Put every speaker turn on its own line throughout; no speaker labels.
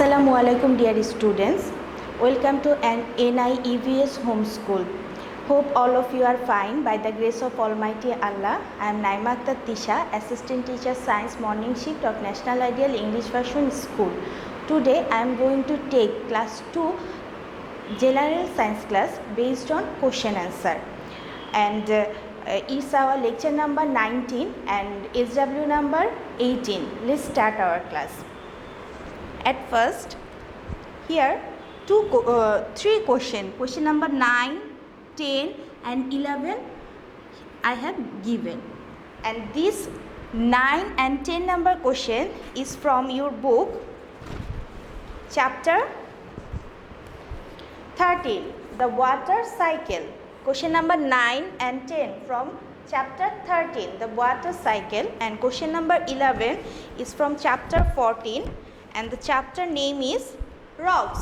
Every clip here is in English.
Assalamu alaikum dear students. Welcome to an NIEVS homeschool. Hope all of you are fine by the grace of Almighty Allah. I am Naima Akhter Tesha, Assistant Teacher Science Morning Shift of National Ideal English Version School. Today I am going to take class 2 General Science class based on question answer. And it's our lecture number 19 and SW number 18. Let's start our class. At first, here three question number 9, 10 and 11 I have given, and this 9 and 10 number question is from your book chapter 13, the water cycle. Question number 9 and 10 from chapter 13, the water cycle, and question number 11 is from chapter 14 and the chapter name is rocks.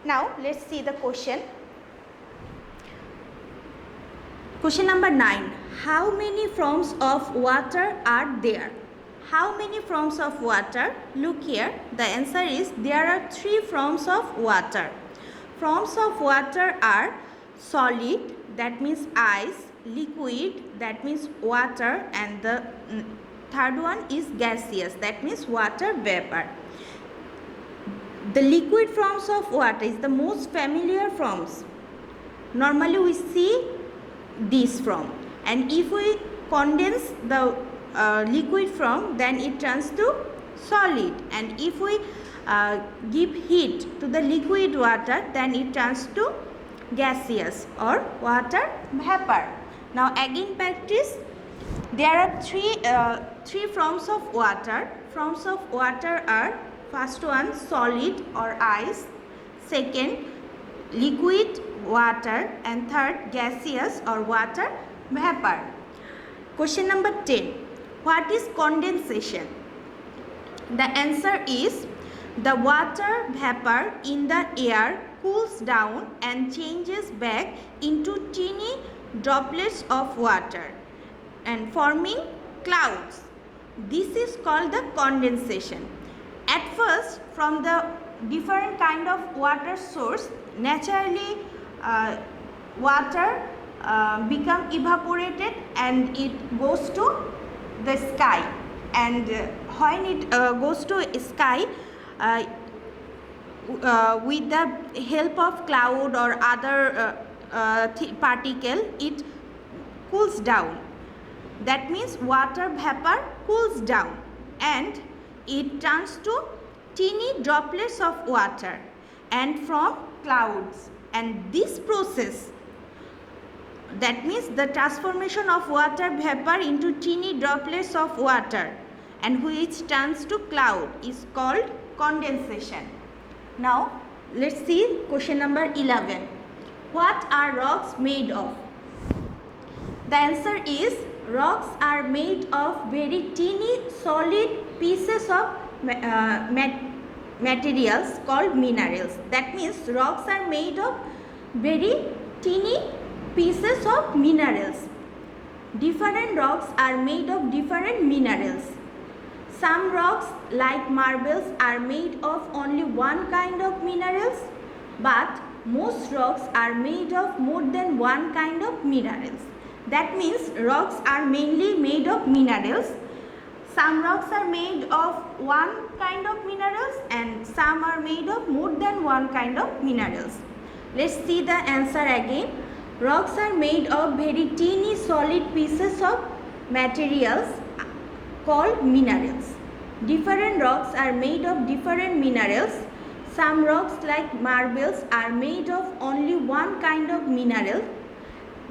Now let's see the question. Question number 9. How many forms of water are there? How many forms of water? Look here. The answer is there are 3 forms of water. Forms of water are solid, that means ice, liquid, that means water, and the third one is gaseous, that means water vapor. The liquid forms of water is the most familiar forms. Normally we see this form, and if we condense the liquid form, then it turns to solid, and if we give heat to the liquid water, then it turns to gaseous or water vapor. Now again practice. There are three forms of water. Forms of water are: first one solid or ice, second liquid water, and third gaseous or water vapor. Question number 10. What is condensation? The answer is the water vapor in the air cools down and changes back into teeny droplets of water and forming clouds. This is called the condensation. At first, from the different kind of water source, naturally water become evaporated and it goes to the sky, and when it goes to sky with the help of cloud or other particle, it cools down. That means water vapor cools down and it turns to teeny droplets of water and from clouds. And this process, that means the transformation of water vapor into teeny droplets of water and which turns to cloud, is called condensation. Now let's see question number 11. What are rocks made of? The answer is rocks are made of very teeny solid pieces of materials called minerals. That means rocks are made of very teeny pieces of minerals. Different rocks are made of different minerals. Some rocks like marbles are made of only one kind of minerals, but most rocks are made of more than one kind of minerals. That means rocks are mainly made of minerals. Some rocks are made of one kind of minerals and some are made of more than one kind of minerals. Let's see the answer again. Rocks are made of very teeny solid pieces of materials called minerals. Different rocks are made of different minerals. Some rocks like marbles are made of only one kind of mineral,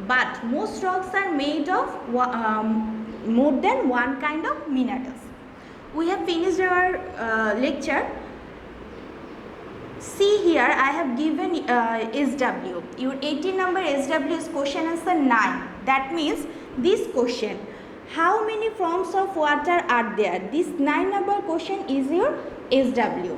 but most rocks are made of more than one kind of minerals. We have finished our lecture. See here, I have given SW. Your 18 number SW is question answer 9. That means this question, how many forms of water are there? This 9 number question is your SW.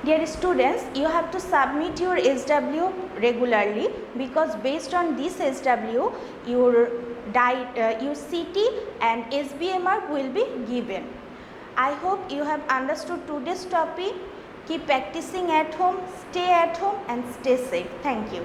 Dear students, you have to submit your SW regularly, because based on this SW, your CT and SBM mark will be given. I hope you have understood today's topic. Keep practicing at home, stay at home and stay safe. Thank you.